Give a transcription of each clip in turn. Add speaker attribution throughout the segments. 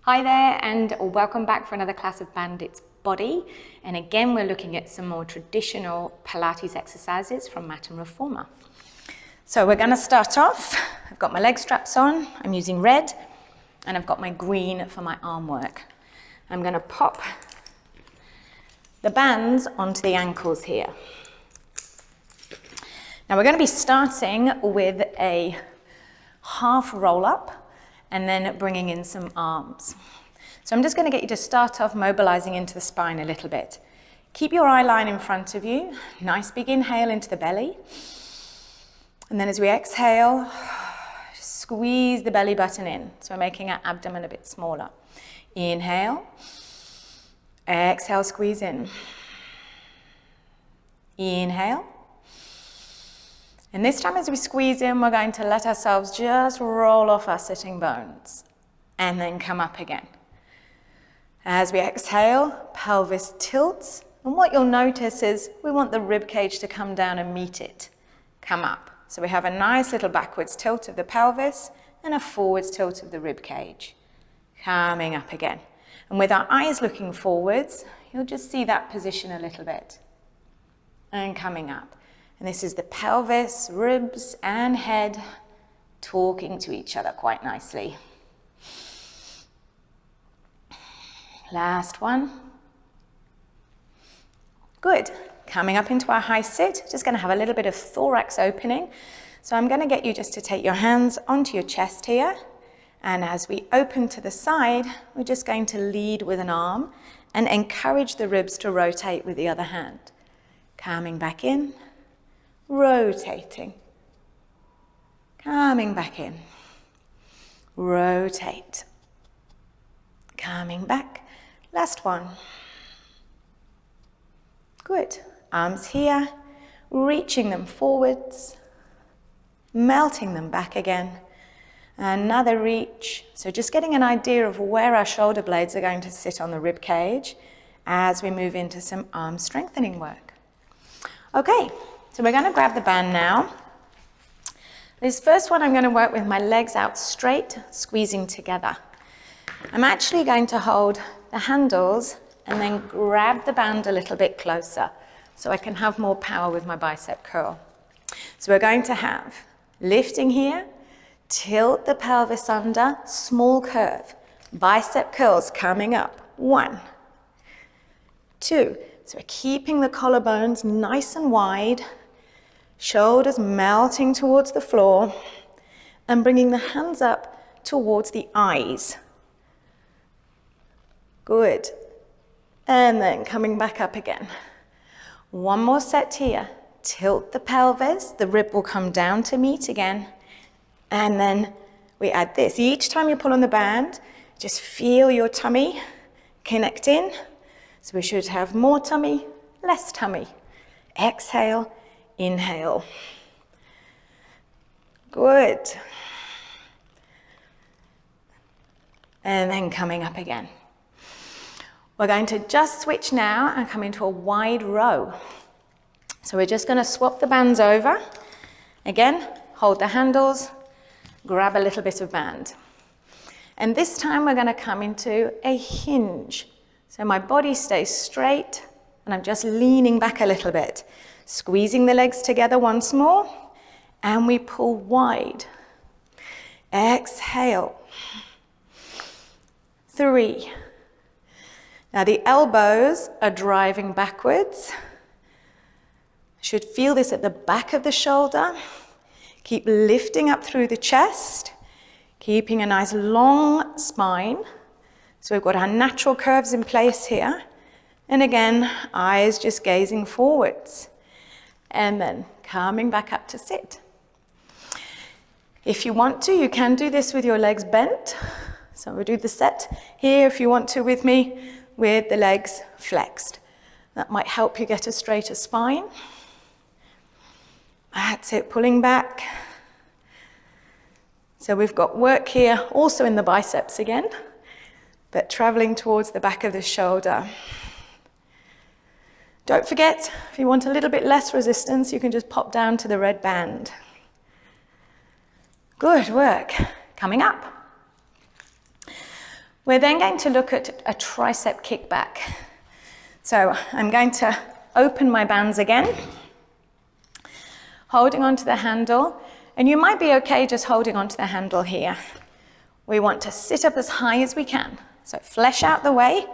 Speaker 1: Hi there, and welcome back for another class of Bandit's Body. And again, we're looking at some more traditional Pilates exercises from Mat and Reformer. So we're going to start off. I've got my leg straps on, I'm using red, and I've got my green for my arm work. I'm going to pop the bands onto the ankles here. Now we're going to be starting with a half roll up and then bringing in some arms. So I'm just going to get you to start off mobilizing into the spine a little bit. Keep your eye line in front of you. Nice big inhale into the belly. And then as we exhale, squeeze the belly button in. So we're making our abdomen a bit smaller. Inhale. Exhale, squeeze in. Inhale. And this time as we squeeze in, we're going to let ourselves just roll off our sitting bones and then come up again. As we exhale, pelvis tilts. And what you'll notice is we want the rib cage to come down and meet it. Come up. So we have a nice little backwards tilt of the pelvis and a forwards tilt of the rib cage. Coming up again. And with our eyes looking forwards, you'll just see that position a little bit. And coming up. And this is the pelvis, ribs, and head talking to each other quite nicely. Last one. Good. Coming up into our high sit, just going to have a little bit of thorax opening. So I'm going to get you just to take your hands onto your chest here. And as we open to the side, we're just going to lead with an arm and encourage the ribs to rotate with the other hand. Coming back in. Rotating, coming back in, rotate, coming back, last one. Good, arms here, reaching them forwards, melting them back again, another reach. So just getting an idea of where our shoulder blades are going to sit on the rib cage as we move into some arm strengthening work. Okay. So we're going to grab the band now. This first one I'm going to work with my legs out straight, squeezing together. I'm actually going to hold the handles and then grab the band a little bit closer so I can have more power with my bicep curl. So we're going to have lifting here, tilt the pelvis under, small curve, bicep curls coming up. 1, 2. So we're keeping the collarbones nice and wide. Shoulders melting towards the floor and bringing the hands up towards the eyes. Good. And then coming back up again. One more set here. Tilt the pelvis. The rib will come down to meet again. And then we add this. Each time you pull on the band, just feel your tummy connect in. So we should have more tummy, less tummy. Exhale. Inhale. Good. And then coming up again. We're going to just switch now and come into a wide row. So we're just going to swap the bands over. Again, hold the handles, grab a little bit of band. And this time we're going to come into a hinge. So my body stays straight and I'm just leaning back a little bit. Squeezing the legs together once more, and we pull wide. Exhale. 3. Now the elbows are driving backwards. Should feel this at the back of the shoulder. Keep lifting up through the chest, keeping a nice long spine. So we've got our natural curves in place here. And again, eyes just gazing forwards. And then coming back up to sit. If you want to, you can do this with your legs bent. So we'll do the set here if you want to with me, with the legs flexed. That might help you get a straighter spine. That's it, pulling back. So we've got work here, also in the biceps again, but traveling towards the back of the shoulder. Don't forget, if you want a little bit less resistance, you can just pop down to the red band. Good work. Coming up. We're then going to look at a tricep kickback. So I'm going to open my bands again, holding onto the handle, and you might be okay just holding onto the handle here. We want to sit up as high as we can. So flesh out the way,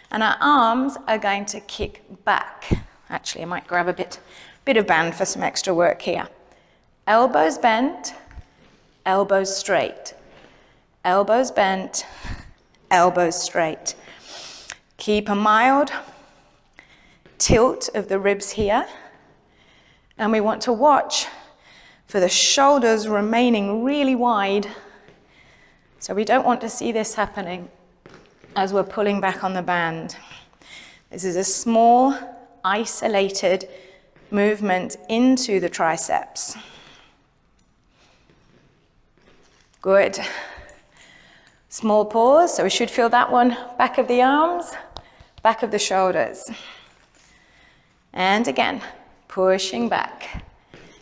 Speaker 1: and our arms are going to kick back. Actually, I might grab a bit of band for some extra work here. Elbows bent, elbows straight. Elbows bent, elbows straight. Keep a mild tilt of the ribs here. And we want to watch for the shoulders remaining really wide. So we don't want to see this happening as we're pulling back on the band. This is a small, isolated movement into the triceps. Good. Small pause, so we should feel that one, back of the arms, back of the shoulders. And again, pushing back.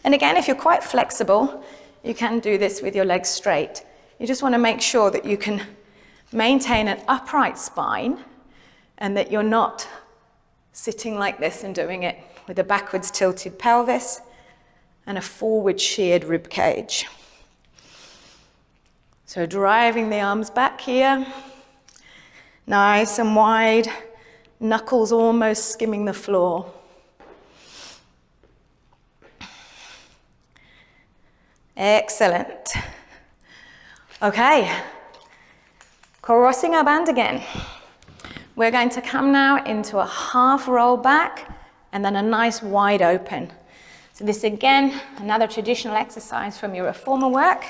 Speaker 1: And again, if you're quite flexible, you can do this with your legs straight. You just want to make sure that you can maintain an upright spine and that you're not sitting like this and doing it with a backwards tilted pelvis and a forward sheared rib cage. So driving the arms back here, nice and wide, knuckles almost skimming the floor. Excellent. Okay, crossing our band again. We're going to come now into a half roll back and then a nice wide open. So this again, another traditional exercise from your reformer work,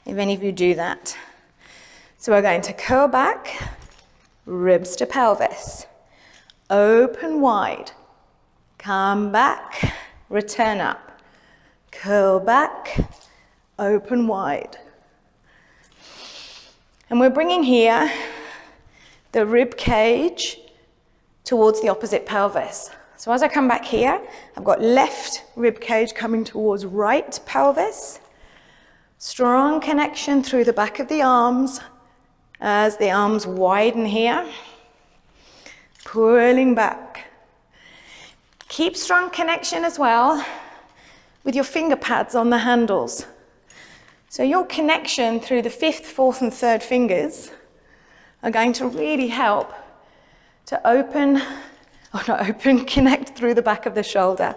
Speaker 1: if any of you do that. So we're going to curl back, ribs to pelvis, open wide, come back, return up, curl back, open wide. And we're bringing here the rib cage towards the opposite pelvis. So as I come back here, I've got left rib cage coming towards right pelvis. Strong connection through the back of the arms as the arms widen here. Pulling back. Keep strong connection as well with your finger pads on the handles. So your connection through the 5th, 4th, and 3rd fingers are going to really help to connect through the back of the shoulder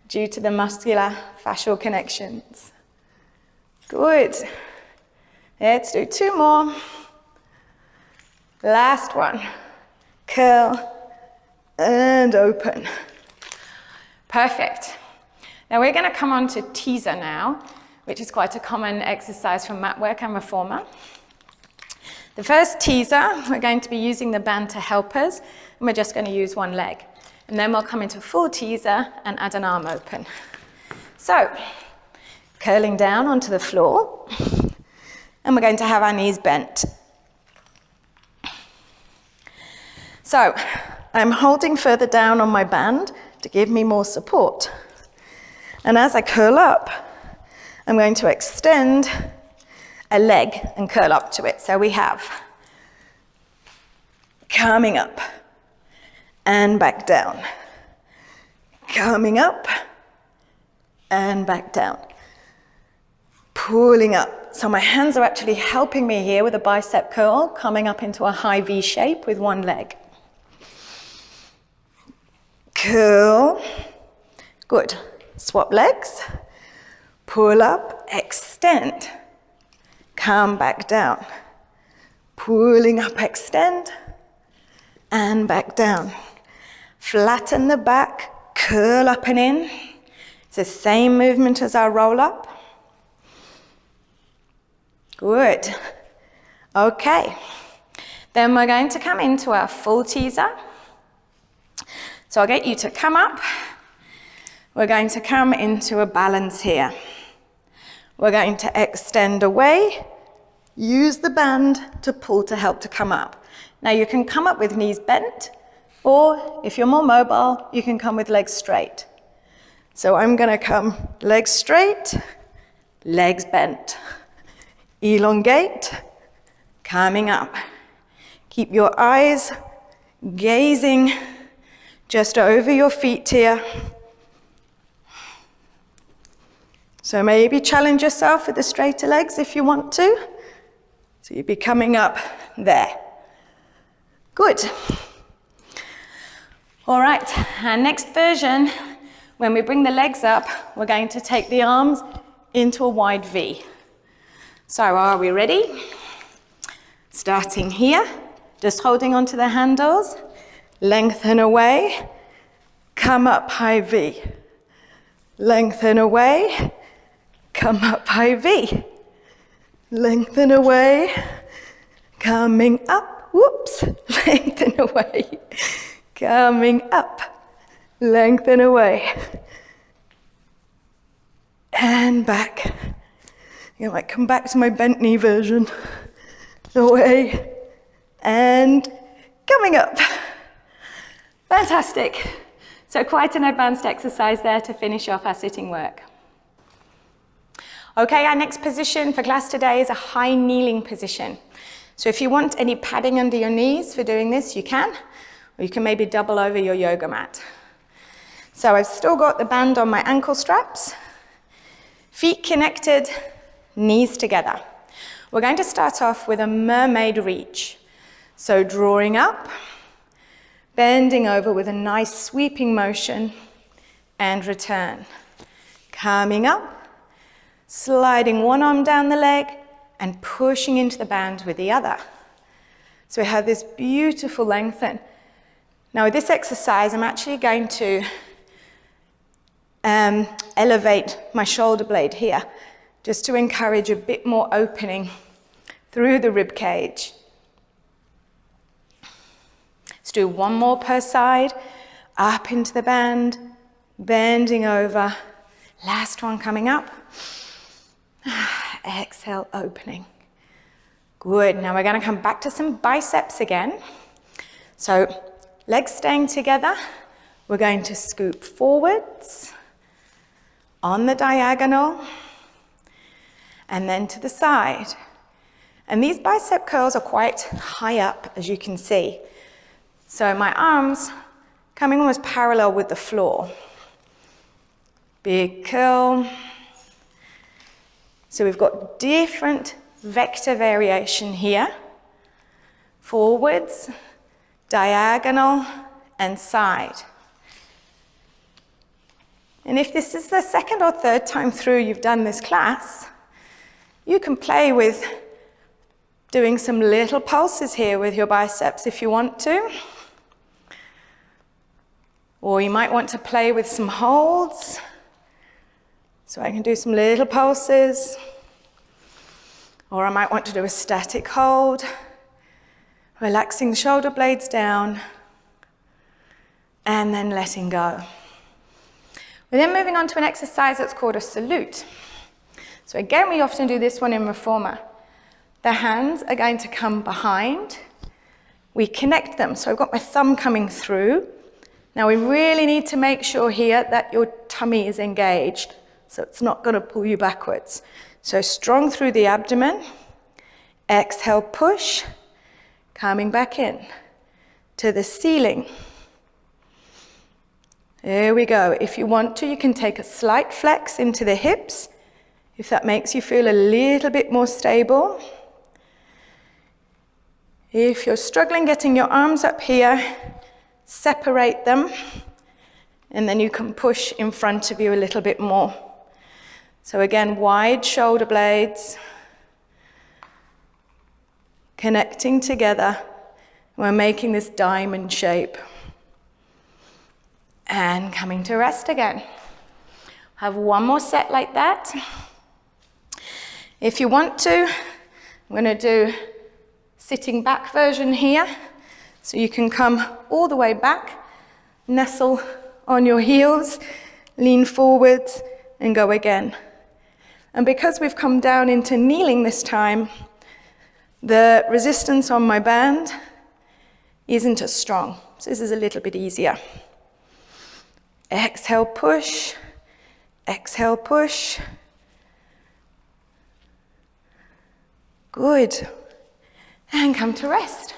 Speaker 1: due to the muscular fascial connections. Good. Let's do 2 more. Last one. Curl and open. Perfect. Now we're going to come on to teaser now, which is quite a common exercise from mat work and reformer. The first teaser, we're going to be using the band to help us, and we're just going to use one leg. And then we'll come into full teaser and add an arm open. So, curling down onto the floor, and we're going to have our knees bent. So, I'm holding further down on my band to give me more support. And as I curl up, I'm going to extend a leg and curl up to it. So we have coming up and back down, coming up and back down, pulling up. So my hands are actually helping me here with a bicep curl, coming up into a high V shape with one leg. Curl, good. Swap legs. Pull up, extend, come back down, pulling up, extend, and back down. Flatten the back, curl up and in. It's the same movement as our roll up. Good. Okay. Then we're going to come into our full teaser. So I'll get you to come up. We're going to come into a balance here. We're going to extend away, use the band to pull to help to come up. Now you can come up with knees bent, or if you're more mobile, you can come with legs straight. So I'm gonna come legs straight, legs bent. Elongate, coming up. Keep your eyes gazing just over your feet here. So maybe challenge yourself with the straighter legs if you want to. So you'd be coming up there. Good. All right, our next version, when we bring the legs up, we're going to take the arms into a wide V. So are we ready? Starting here, just holding onto the handles, lengthen away, come up high V. Lengthen away, come up high V. Lengthen away, coming up, whoops, lengthen away, coming up, lengthen away, and back. I might come back to my bent knee version. Away, and coming up. Fantastic. So quite an advanced exercise there to finish off our sitting work. Okay, our next position for class today is a high kneeling position. So if you want any padding under your knees for doing this, you can, or you can maybe double over your yoga mat. So I've still got the band on my ankle straps, feet connected, knees together. We're going to start off with a Mermaid Reach. So drawing up, bending over with a nice sweeping motion, and return. Coming up, sliding one arm down the leg, and pushing into the band with the other. So we have this beautiful lengthen. Now with this exercise, I'm actually going to elevate my shoulder blade here, just to encourage a bit more opening through the rib cage. Let's do one more per side, up into the band, bending over. Last one coming up. Exhale, opening. Good, now we're gonna come back to some biceps again. So legs staying together, we're going to scoop forwards, on the diagonal, and then to the side. And these bicep curls are quite high up, as you can see. So my arms coming almost parallel with the floor. Big curl. So we've got different vector variation here. Forwards, diagonal, and side. And if this is the second or third time through you've done this class, you can play with doing some little pulses here with your biceps if you want to. Or you might want to play with some holds. So I can do some little pulses. Or I might want to do a static hold. Relaxing the shoulder blades down. And then letting go. We're then moving on to an exercise that's called a salute. So again, we often do this one in reformer. The hands are going to come behind. We connect them. So I've got my thumb coming through. Now we really need to make sure here that your tummy is engaged. So it's not going to pull you backwards. So strong through the abdomen. Exhale, push. Coming back in to the ceiling. There we go. If you want to, you can take a slight flex into the hips, if that makes you feel a little bit more stable. If you're struggling getting your arms up here, separate them, and then you can push in front of you a little bit more. So again, wide shoulder blades, connecting together. We're making this diamond shape. And coming to rest again. Have one more set like that. If you want to, I'm going to do sitting back version here. So you can come all the way back, nestle on your heels, lean forwards, and go again. And because we've come down into kneeling this time, the resistance on my band isn't as strong. So this is a little bit easier. Exhale, push. Exhale, push. Good. And come to rest.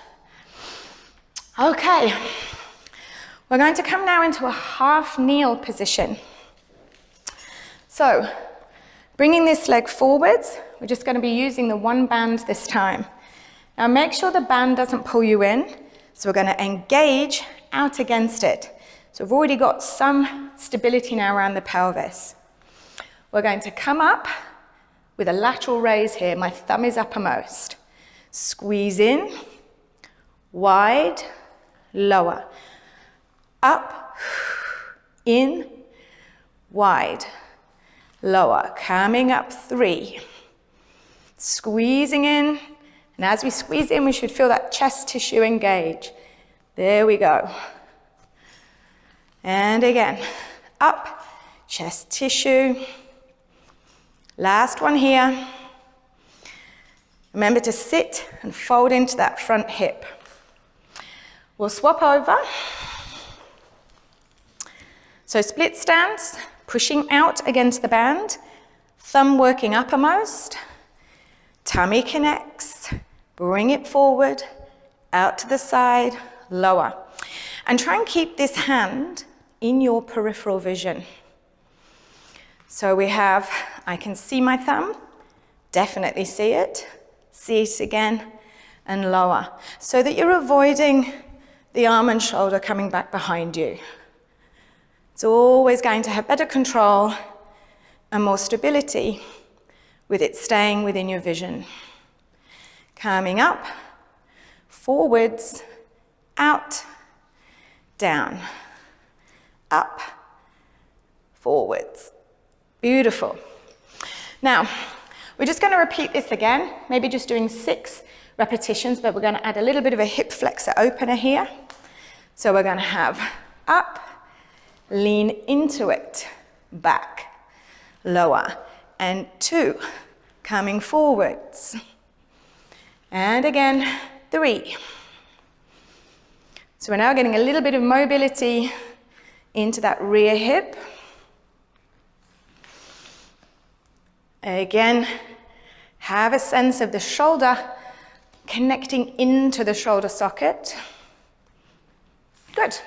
Speaker 1: Okay, we're going to come now into a half kneel position. So, bringing this leg forwards, we're just going to be using the one band this time. Now make sure the band doesn't pull you in, so we're going to engage out against it. So we've already got some stability now around the pelvis. We're going to come up with a lateral raise here. My thumb is uppermost. Squeeze in, wide, lower. Up, in, wide, lower. Coming up 3. Squeezing in, and as we squeeze in, we should feel that chest tissue engage. There we go. And again, up, chest tissue. Last one here. Remember to sit and fold into that front hip. We'll swap over. So split stance, pushing out against the band, thumb working uppermost, tummy connects, bring it forward, out to the side, lower. And try and keep this hand in your peripheral vision. So we have, I can see my thumb, definitely see it again, and lower. So that you're avoiding the arm and shoulder coming back behind you. It's always going to have better control and more stability with it staying within your vision. Coming up, forwards, out, down, up, forwards. Beautiful. Now, we're just going to repeat this again, maybe just doing 6 repetitions, but we're going to add a little bit of a hip flexor opener here. So we're going to have up, lean into it, back, lower, and 2, coming forwards. And again, 3. So we're now getting a little bit of mobility into that rear hip. Again, have a sense of the shoulder connecting into the shoulder socket. Good.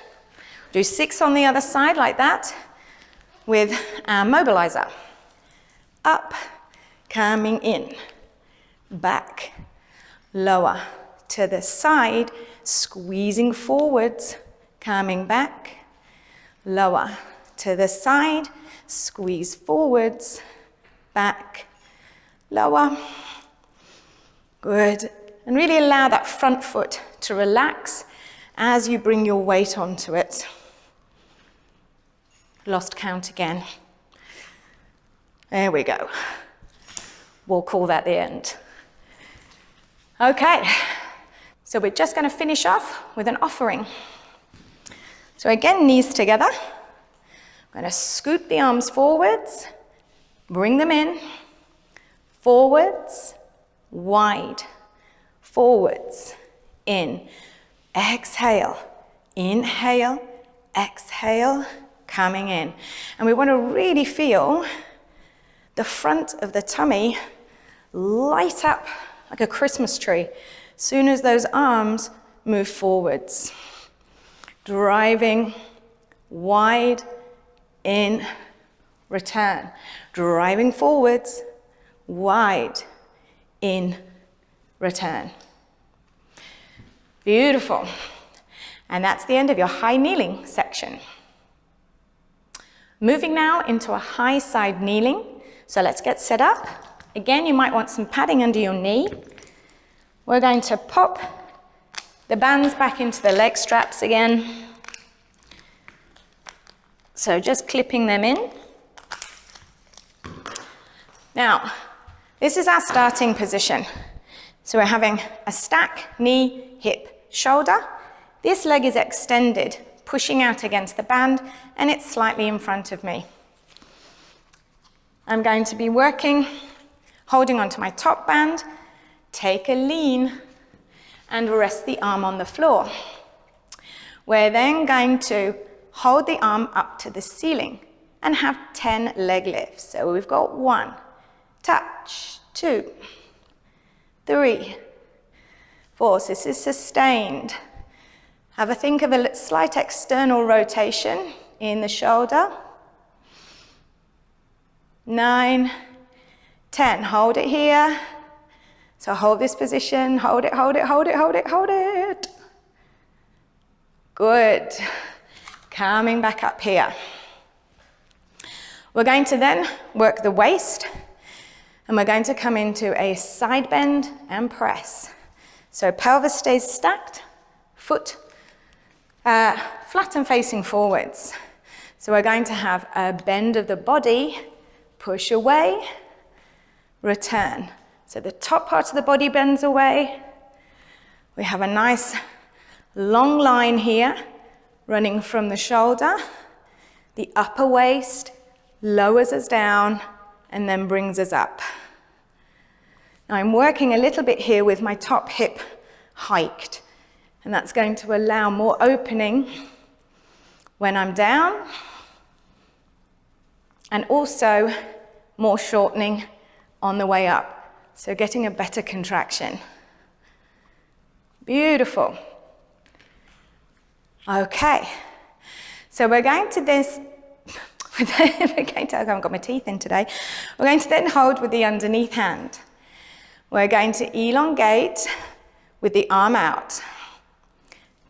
Speaker 1: Do 6 on the other side like that with our mobilizer. Up, coming in, back, lower, to the side, squeezing forwards, coming back, lower, to the side, squeeze forwards, back, lower. Good. And really allow that front foot to relax as you bring your weight onto it. Lost count again. There we go. We'll call that the end. Okay, so we're just going to finish off with an offering. So again, knees together. I'm going to scoop the arms forwards, bring them in, forwards, wide, forwards, in, exhale, inhale, exhale, coming in. And we want to really feel the front of the tummy light up like a Christmas tree as soon as those arms move forwards. Driving, wide, in, return. Driving forwards, wide, in, return. Beautiful. And that's the end of your high kneeling section. Moving now into a high side kneeling. So let's get set up. Again, you might want some padding under your knee. We're going to pop the bands back into the leg straps again. So just clipping them in. Now, this is our starting position. So we're having a stack, knee, hip, shoulder. This leg is extended, pushing out against the band, and it's slightly in front of me. I'm going to be working, holding onto my top band, take a lean, and rest the arm on the floor. We're then going to hold the arm up to the ceiling and have 10 leg lifts. So we've got 1, touch, 2, 3, 4. So this is sustained. Have a think of a slight external rotation in the shoulder. 9, 10. Hold it here. So hold this position. Hold it, hold it, hold it, hold it, hold it. Good. Coming back up here. We're going to then work the waist, and we're going to come into a side bend and press. So pelvis stays stacked, foot flat and facing forwards. So we're going to have a bend of the body, push away, return. So the top part of the body bends away. We have a nice long line here running from the shoulder. The upper waist lowers us down and then brings us up. Now I'm working a little bit here with my top hip hiked, and that's going to allow more opening when I'm down, and also more shortening on the way up. So getting a better contraction. Beautiful. Okay, so we're going to this, I haven't got my teeth in today. We're going to then hold with the underneath hand. We're going to elongate with the arm out.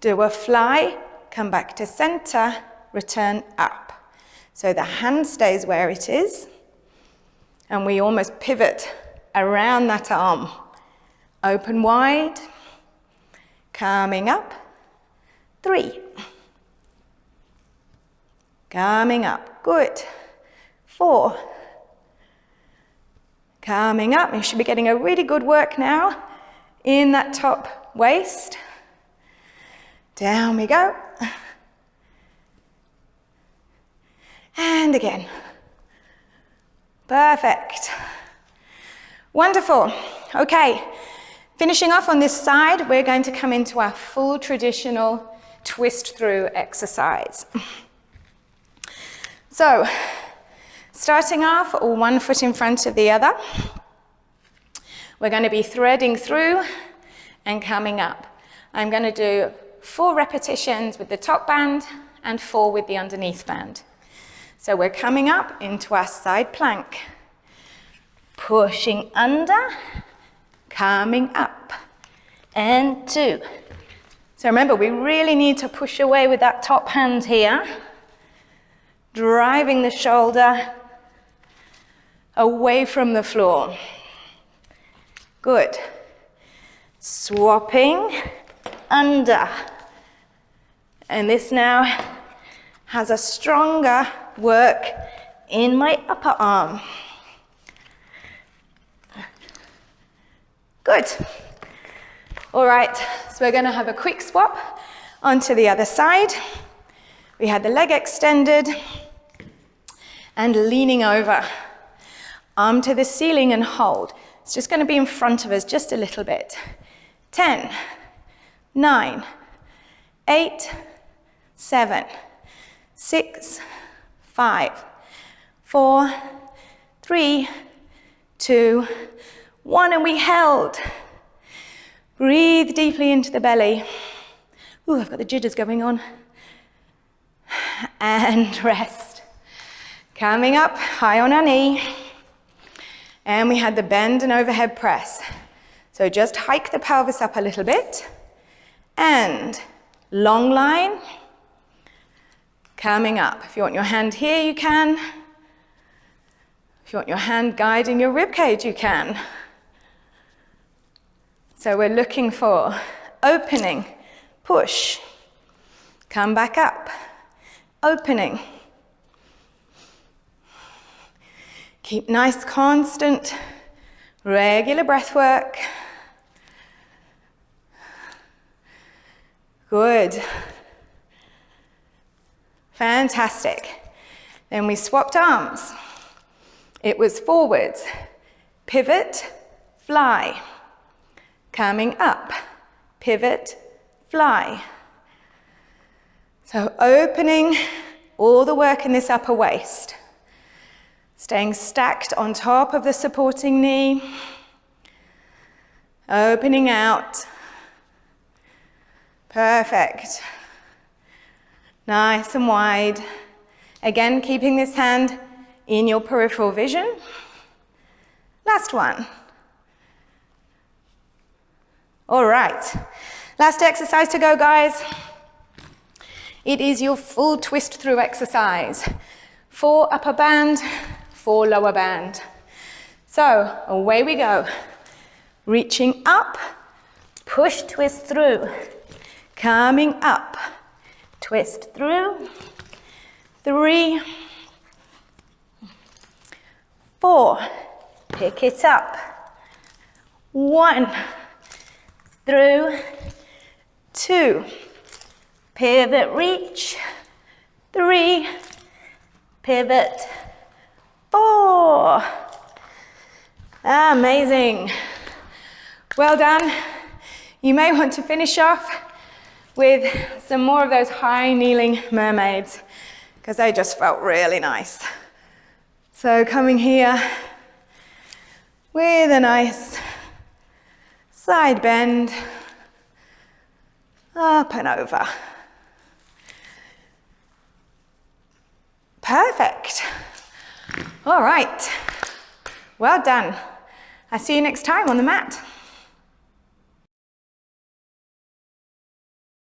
Speaker 1: Do a fly, come back to center, return up. So the hand stays where it is, and we almost pivot around that arm. Open wide, coming up, 3. Coming up, good. 4. Coming up, you should be getting a really good work now in that top waist. Down we go. And again. Perfect. Wonderful. Okay, finishing off on this side, we're going to come into our full traditional twist through exercise. So, starting off, one foot in front of the other. We're going to be threading through and coming up. I'm going to do 4 repetitions with the top band and 4 with the underneath band. So we're coming up into our side plank. Pushing under, coming up, and 2. So remember, we really need to push away with that top hand here, driving the shoulder away from the floor. Good. Swapping under. And this now has a stronger work in my upper arm. Good. All right, so we're going to have a quick swap onto the other side. We had the leg extended and leaning over. Arm to the ceiling and hold. It's just going to be in front of us just a little bit. 10, 9, 8, 7, 6, 5, 4, 3, 2, 1, and we held. Breathe deeply into the belly. Ooh, I've got the jitters going on. And rest. Coming up, high on our knee. And we had the bend and overhead press. So just hike the pelvis up a little bit. And long line. Coming up. If you want your hand here, you can. If you want your hand guiding your rib cage, you can. So we're looking for opening, push, come back up, opening. Keep nice, constant, regular breath work. Good. Fantastic. Then we swapped arms. It was forwards, pivot, fly. Coming up, pivot, fly. So opening all the work in this upper waist. Staying stacked on top of the supporting knee. Opening out. Perfect. Nice and wide. Again, keeping this hand in your peripheral vision. Last one. All right, last exercise to go, guys. It is your full twist through exercise. 4 upper band, 4 lower band. So away we go. Reaching up, push, twist through. Coming up, twist through. 3, 4, pick it up. 1, through. 2, pivot, reach. 3, pivot. 4. Amazing. Well done. You may want to finish off with some more of those high kneeling mermaids because they just felt really nice. So coming here with a nice side bend, up and over. Perfect. All right. Well done. I'll see you next time on the mat.